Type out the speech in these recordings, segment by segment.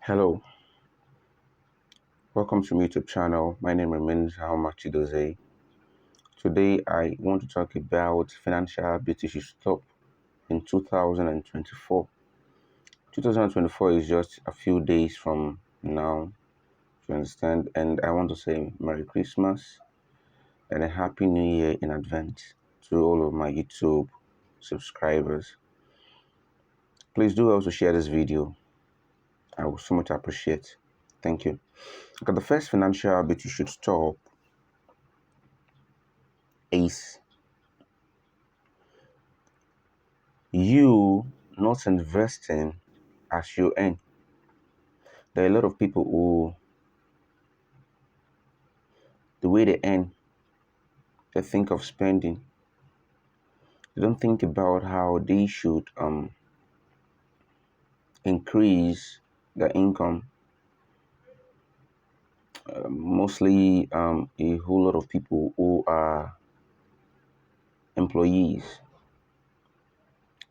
Hello, welcome to my YouTube channel. My name remains Chidoze. Today I want to talk about financial habits you should stop in 2024. 2024 is just a few days from now, you understand, and I want to say Merry Christmas and a Happy New Year in advance to all of my YouTube subscribers. Please do also share this video. I would so much appreciate. Thank you. Okay, the first financial habit you should stop is you not investing as you earn. There are a lot of people who, the way they earn, they think of spending. They don't think about how they should increase their income. Mostly a whole lot of people who are employees.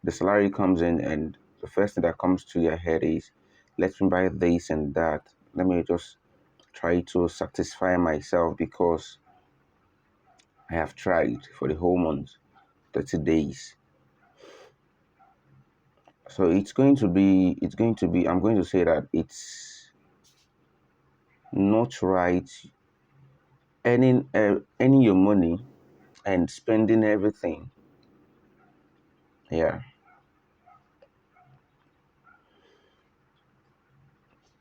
The salary comes in and the first thing that comes to their head is, let me buy this and that. Let me just try to satisfy myself because I have tried for the whole month, 30 days. So I'm going to say that it's not right earning your money and spending everything. Yeah.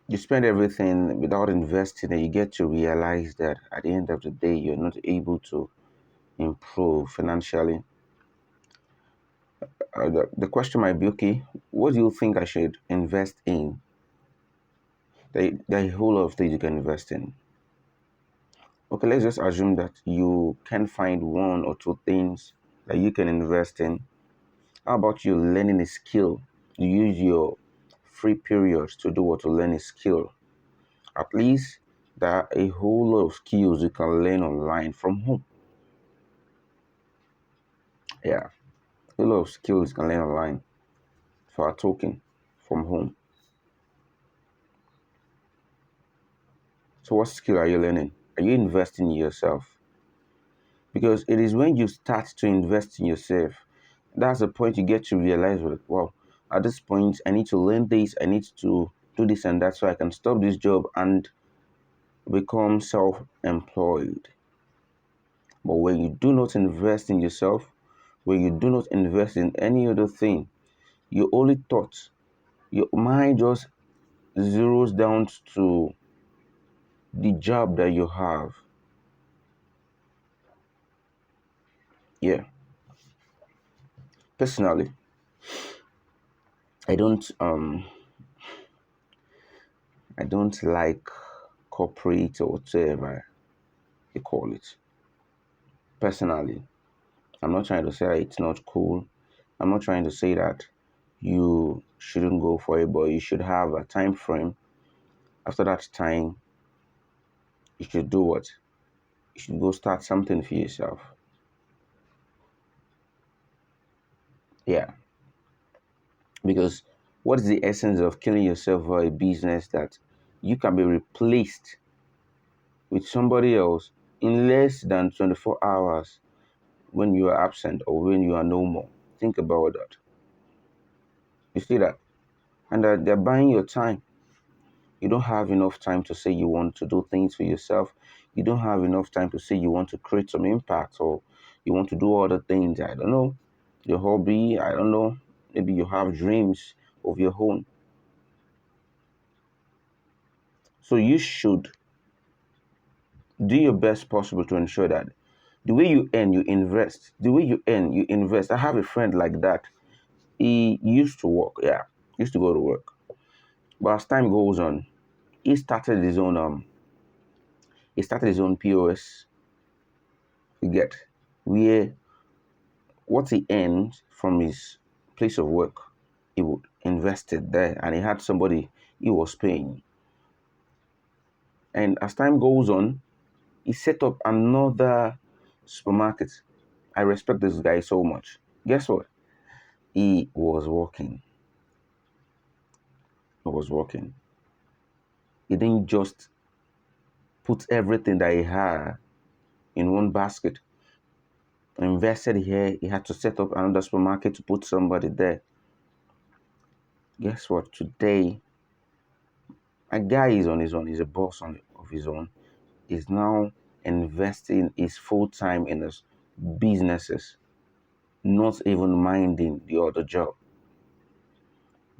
You spend everything without investing, and you get to realize that at the end of the day, you're not able to improve financially. The question might be, okay, what do you think I should invest in? There are a whole lot of things you can invest in. Okay, let's just assume that you can find one or two things that you can invest in. How about you learning a skill? You use your free periods to do what, to learn a skill. At least there are a whole lot of skills you can learn online from home. Yeah, a lot of skills you can learn online for talking from home. So what skill are you learning? Are you investing in yourself? Because it is when you start to invest in yourself, that's the point you get to realize, wow, at this point, I need to learn this, I need to do this and that so I can stop this job and become self-employed. But when you do not invest in yourself, when you do not invest in any other thing, you only thought, your mind just zeroes down to the job that you have. Yeah. Personally, I don't like corporate or whatever you call it. Personally, I'm not trying to say that it's not cool. I'm not trying to say that you shouldn't go for it, but you should have a time frame. After that time, you should do what? You should go start something for yourself. Yeah. Because what is the essence of killing yourself for a business that you can be replaced with somebody else in less than 24 hours when you are absent or when you are no more? Think about that. You see that? And that they're buying your time. You don't have enough time to say you want to do things for yourself. You don't have enough time to say you want to create some impact or you want to do other things. I don't know. Your hobby, I don't know. Maybe you have dreams of your own. So you should do your best possible to ensure that the way you earn, you invest. The way you earn, you invest. I have a friend like that. He used to work, yeah, used to go to work. But as time goes on, he started his own POS. You get where what he earned from his place of work, he would invest it there, and he had somebody he was paying. And as time goes on, he set up another supermarket. I respect this guy so much. Guess what? He was working. He was working. He didn't just put everything that he had in one basket. Invested here, he had to set up another supermarket to put somebody there. Guess what? Today, a guy is on his own. He's a boss of his own. He's now investing his full time in his businesses, not even minding the other job.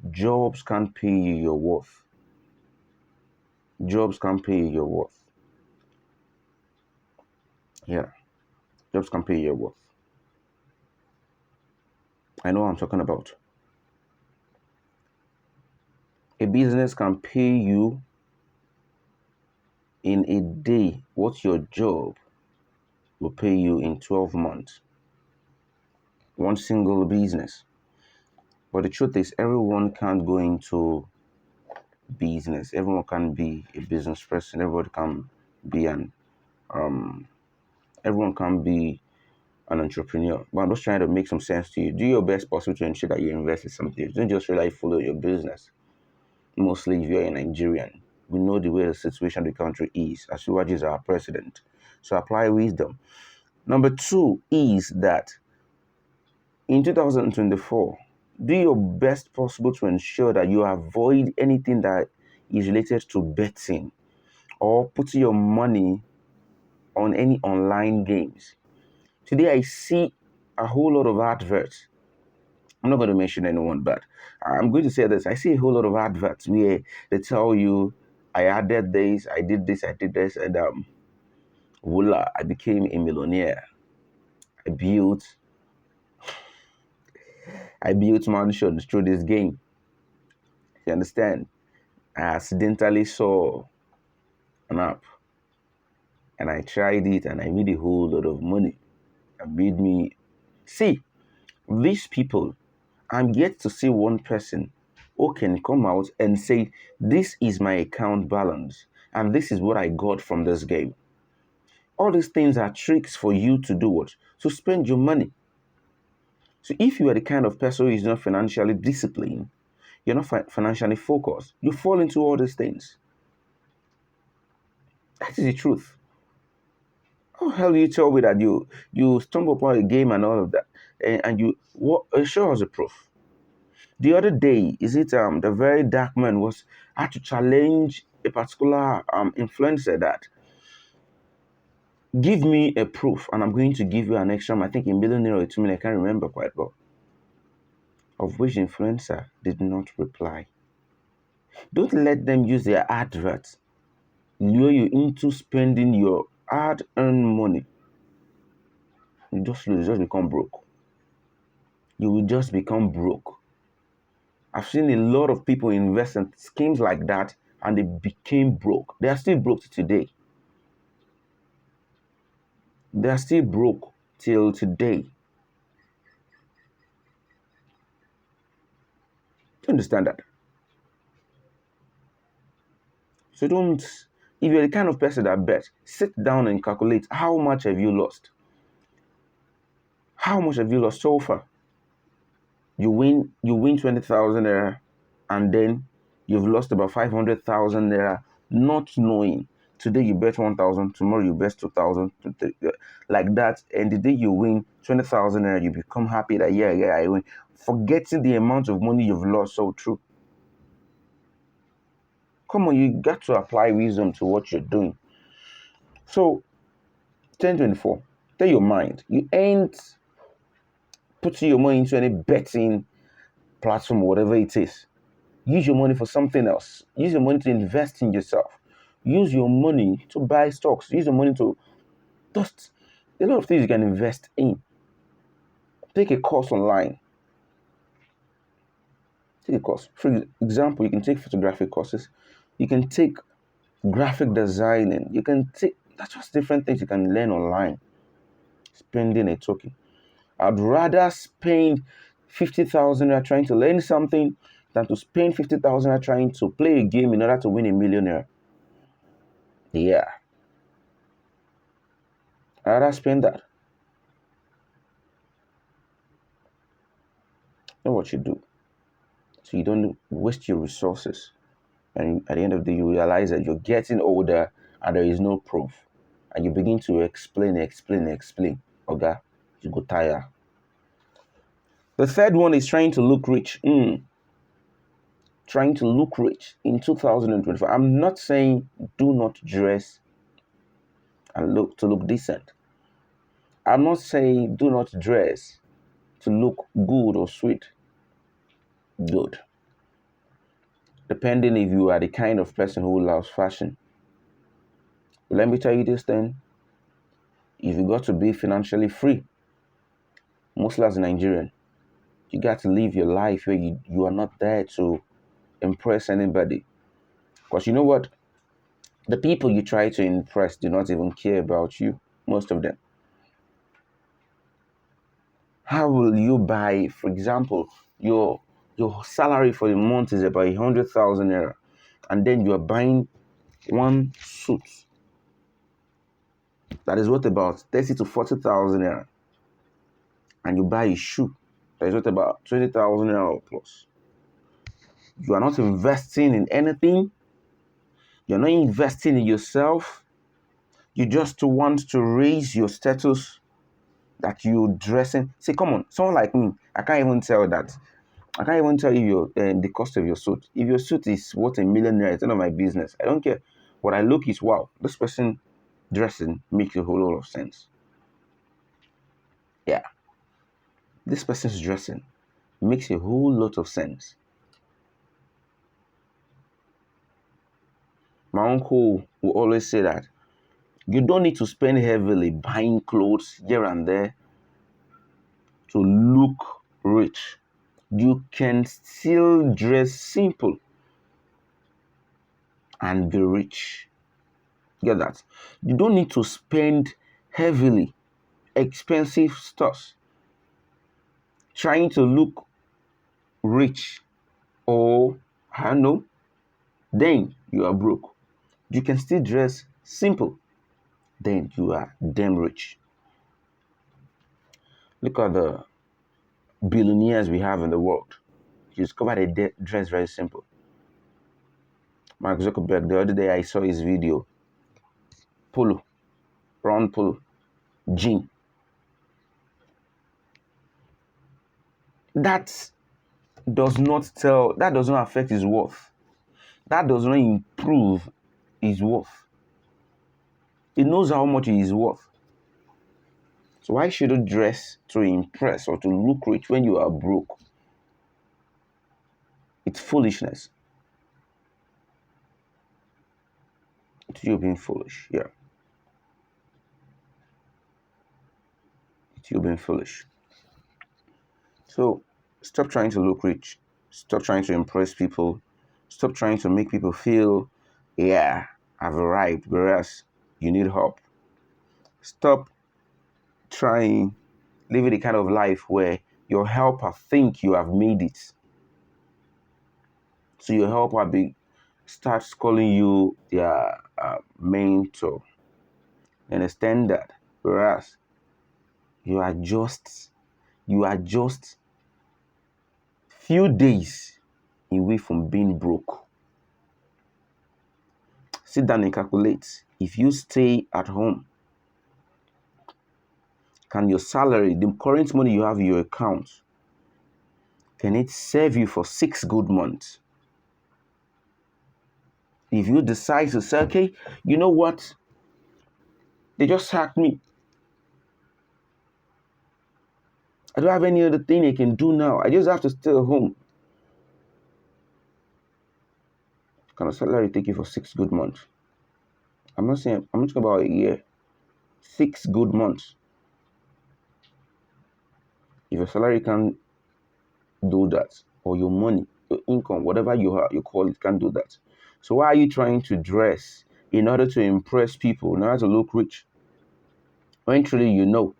Jobs can't pay you your worth. Jobs can't pay you your worth. Yeah, jobs can pay you your worth. I know what I'm talking about. A business can pay you in a day what your job will pay you in 12 months. One single business. But the truth is, everyone can't go into business. Everyone can be a business person. Be an um everyone can be an entrepreneur. But I'm just trying to make some sense to you. Do your best possible to ensure that you invest in something. Don't just rely follow your business. Mostly if you're a Nigerian. We know the way the situation of the country is. Asiwaju is our president. So apply wisdom. Number two is that in 2024, do your best possible to ensure that you avoid anything that is related to betting or putting your money on any online games. Today, I see a whole lot of adverts. I'm not going to mention anyone, but I'm going to say this. I see a whole lot of adverts where they tell you, I added this, I did this, and voila, I became a millionaire. I built mansions through this game. You understand? I accidentally saw an app and I tried it and I made a whole lot of money. It made me see these people. I'm yet to see one person who can come out and say, this is my account balance and this is what I got from this game. All these things are tricks for you to do what? To spend your money. So if you are the kind of person who is not financially disciplined, you're not financially focused, you fall into all these things. That is the truth. How the hell do you tell me that you stumble upon a game and all of that, and you what? Show us a proof. The other day, is it the very dark man was had to challenge a particular influencer that give me a proof, and I'm going to give you an extra, I think a million or 2 million, I can't remember quite well. Of which influencer did not reply. Don't let them use their adverts lure you into spending your hard-earned money. You just become broke. You will just become broke. I've seen a lot of people invest in schemes like that and they became broke. They are still broke today. They are still broke till today. Do you understand that? So don't, if you're the kind of person that bets, sit down and calculate how much have you lost. How much have you lost so far? You win 20,000 naira and then you've lost about 500,000 naira not knowing. Today you bet 1,000, tomorrow you bet 2,000, like that. And the day you win 20,000 naira, you become happy that yeah, I win, forgetting the amount of money you've lost. So true. Come on, you got to apply wisdom to what you're doing. So 1024, tell your mind, you ain't putting your money into any betting platform, whatever it is. Use your money for something else. Use your money to invest in yourself. Use your money to buy stocks. Use your money to just a lot of things you can invest in. Take a course online. Take a course. For example, you can take photographic courses. You can take graphic designing. You can take, that's just different things you can learn online. Spending a token. I'd rather spend 50,000 trying to learn something than to spend 50,000 trying to play a game in order to win a millionaire. Yeah. I'd rather spend that. Know what you do so you don't waste your resources. And at the end of the day, you realize that you're getting older and there is no proof. And you begin to explain. Okay, you go tire. The third one is trying to look rich. Trying to look rich in 2025. I'm not saying do not dress and look decent. I'm not saying do not dress to look good or sweet. Good. Depending if you are the kind of person who loves fashion. But let me tell you this then. If you got to be financially free, mostly as a Nigerian, you got to live your life where you are not there to impress anybody. Because you know what? The people you try to impress do not even care about you, most of them. How will you buy, for example, your salary for the month is about 100,000 naira, and then you are buying one suit that is worth about 30 to 40,000 naira, and you buy a shoe that is worth about 20,000 naira or plus. You are not investing in anything. You're not investing in yourself. You just want to raise your status that you're dressing. See, come on, someone like me, I can't even tell that. I can't even tell you the cost of your suit. If your suit is worth $1 million, it's none of my business. I don't care. What I look is, wow, this person dressing makes a whole lot of sense. Yeah. This person's dressing makes a whole lot of sense. My uncle will always say that you don't need to spend heavily buying clothes here and there to look rich. You can still dress simple and be rich. Get that? You don't need to spend heavily expensive stuff trying to look rich, or I don't know, then you are broke. You can still dress simple, then you are damn rich. Look at the billionaires we have in the world. You discover they dress very simple. Mark Zuckerberg, the other day I saw his video. Polo, round polo, jean. That does not affect his worth. That does not improve his worth. He knows how much he is worth. So why should you dress to impress or to look rich when you are broke? It's foolishness. It's you being foolish. Yeah. It's you being foolish. So stop trying to look rich. Stop trying to impress people. Stop trying to make people feel, yeah, I've arrived, whereas you need help. Stop trying living the kind of life where your helper think you have made it. So your helper starts calling you their mentor. Understand that? Whereas you are just few days away from being broke. Sit down and calculate. If you stay at home, can your salary, the current money you have in your account, can it serve you for 6 good months? If you decide to say, okay, you know what? They just sacked me. I don't have any other thing I can do now. I just have to stay at home. Can a salary take you for 6 good months? I'm not talking about a year. 6 good months. If your salary can't do that, or your money, your income, whatever you call it, can't do that. So why are you trying to dress in order to impress people, in order to look rich? When truly you know.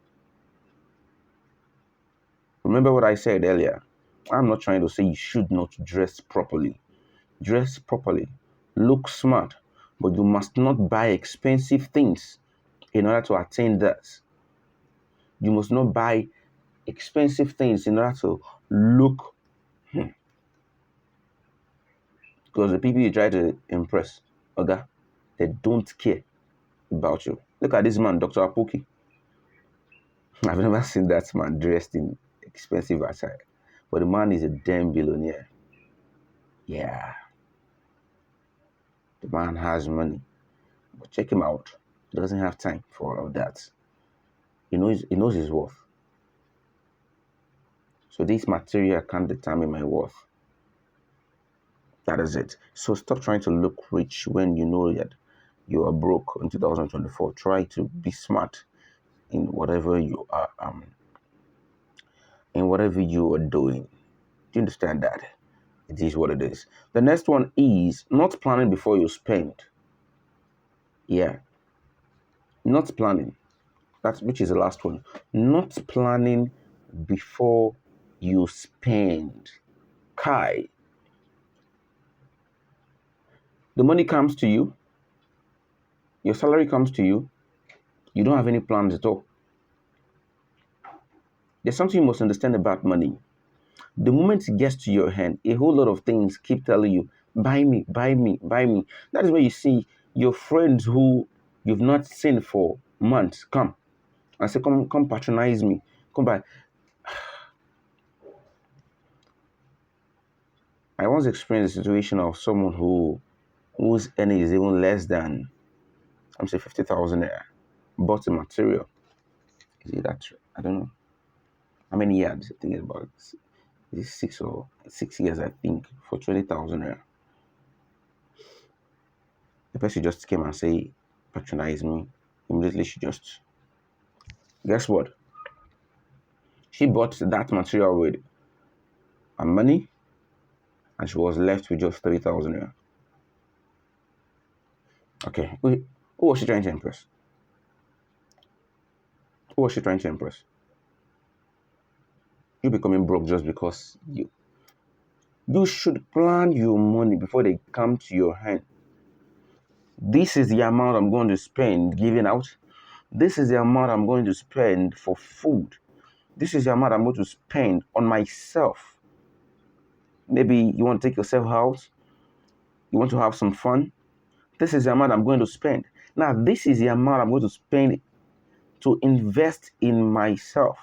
Remember what I said earlier. I'm not trying to say you should not dress properly. Dress properly. Look smart. But you must not buy expensive things in order to attain that. You must not buy expensive things in order to look Because the people you try to impress, okay, they don't care about you. Look at this man, Dr. Apoki. I've never seen that man dressed in expensive attire. But the man is a damn billionaire. Yeah, the man has money. But check him out. He doesn't have time for all of that. He knows his worth. So this material can't determine my worth. That is it. So stop trying to look rich when you know that you are broke in 2024. Try to be smart in whatever you are doing. Do you understand that? It is what it is. The next one is not planning before you spend. Yeah, not planning. That's which is the last one. Not planning before you spend. Kai, the money comes to you, your salary comes to you, you don't have any plans at all. There's something you must understand about money. The moment it gets to your hand, a whole lot of things keep telling you, buy me, buy me, buy me. That is where you see your friends who you've not seen for months come and say, come patronize me, come by. I once experienced a situation of someone whose earning is even less than, I'm saying 50,000 naira, bought a material. Is it that? I don't know. How many years? I think it's about 6 years, I think, for 20,000 naira. The person just came and say, patronize me. Immediately she just, guess what? She bought that material with her money and she was left with just 3,000 naira. Okay, who was she trying to impress? Who was she trying to impress? You becoming broke just because you should plan your money before they come to your hand. This is the amount I'm going to spend giving out. This is the amount I'm going to spend for food. This is the amount I'm going to spend on myself. Maybe you want to take yourself out. You want to have some fun. This is the amount I'm going to spend. Now, this is the amount I'm going to spend to invest in myself.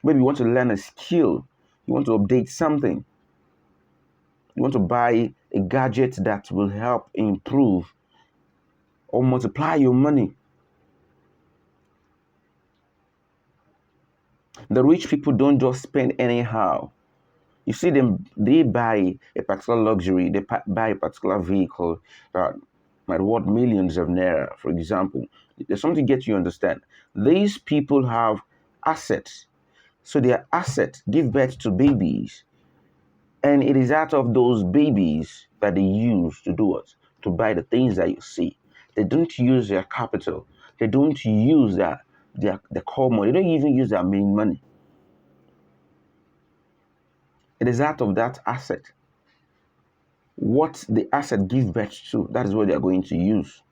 Maybe you want to learn a skill. You want to update something. You want to buy a gadget that will help improve or multiply your money. The rich people don't just spend anyhow. You see them, they buy a particular luxury, they buy a particular vehicle that might worth millions of naira, for example. There's something to get you understand. These people have assets. So their assets give birth to babies. And it is out of those babies that they use to do what? To buy the things that you see. They don't use their capital. They don't use their core money. They don't even use their main money. It is out of that asset. What the asset gives birth to, that is what they are going to use.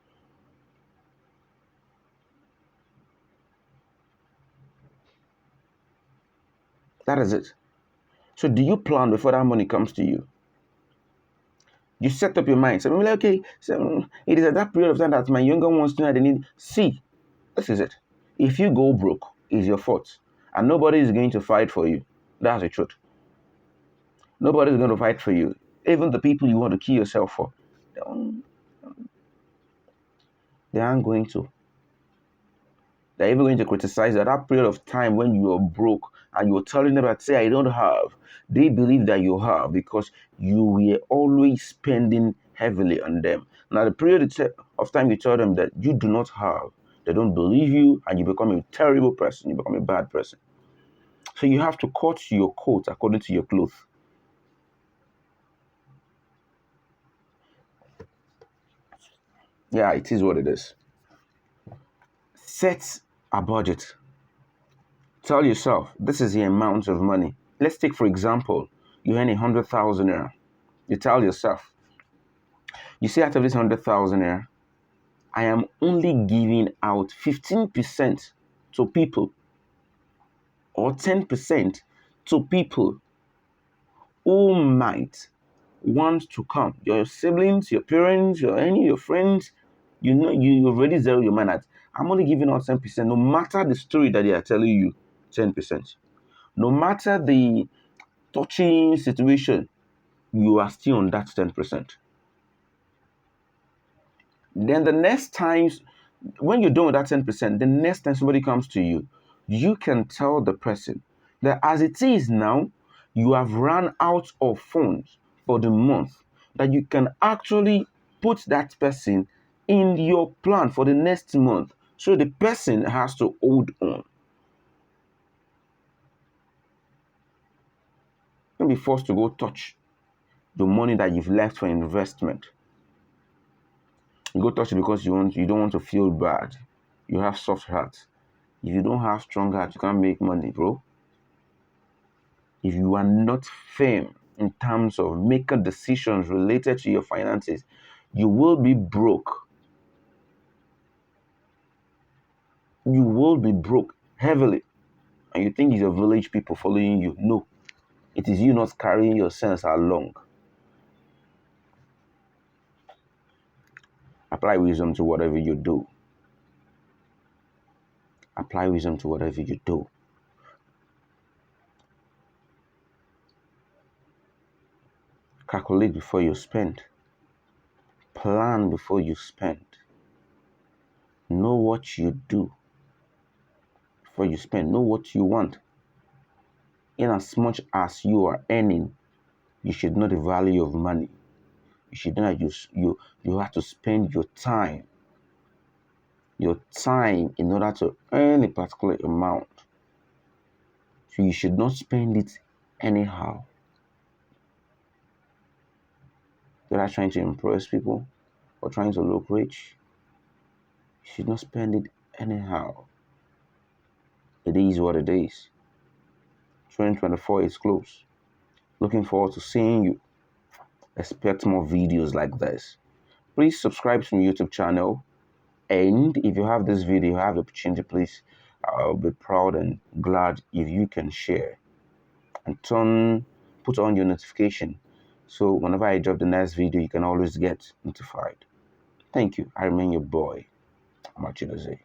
That is it. So do you plan before that money comes to you? You set up your mind. So like, okay, so it is at that period of time that my younger ones know they need. See, this is it. If you go broke, it's your fault. And nobody is going to fight for you. That's the truth. Nobody is going to fight for you. Even the people you want to kill yourself for, they aren't going to. They're even going to criticize that period of time when you are broke and you're telling them that, say, I don't have. They believe that you have because you were always spending heavily on them. Now, the period of time you tell them that you do not have, they don't believe you and you become a terrible person. You become a bad person. So you have to cut your coat according to your clothes. Yeah, it is what it is. Set a budget. Tell yourself, this is the amount of money. Let's take, for example, you earn 100,000 naira. You tell yourself, you see, out of this 100,000 naira, I am only giving out 15% to people or 10% to people who might want to come. Your siblings, your parents, your friends, you already zero your mind at, I'm only giving out 10%, no matter the story that they are telling you, 10%. No matter the touching situation, you are still on that 10%. Then the next time, when you're done with that 10%, the next time somebody comes to you, you can tell the person that as it is now, you have run out of funds for the month, that you can actually put that person in your plan for the next month. So the person has to hold on. Don't be forced to go touch the money that you've left for investment. You go touch it because you don't want to feel bad. You have soft heart. If you don't have strong heart, you can't make money, bro. If you are not firm in terms of making decisions related to your finances, you will be broke. You will be broke heavily. And you think it's your village people following you. No. It is you not carrying your sense along. Apply wisdom to whatever you do. Apply wisdom to whatever you do. Calculate before you spend. Plan before you spend. Know what you do before you spend. Know what you want. In as much as you are earning, you should know the value of money. You should know that you have to spend your time in order to earn a particular amount. So you should not spend it anyhow. Whether trying to impress people or trying to look rich, you should not spend it anyhow. It is what it is. 2024 is close. Looking forward to seeing you. Expect more videos like this. Please subscribe to my YouTube channel. And if you have this video, you have the opportunity, please, I'll be proud and glad if you can share and put on your notification. So whenever I drop the next video, you can always get notified. Thank you. I remain your boy, Amachidoze.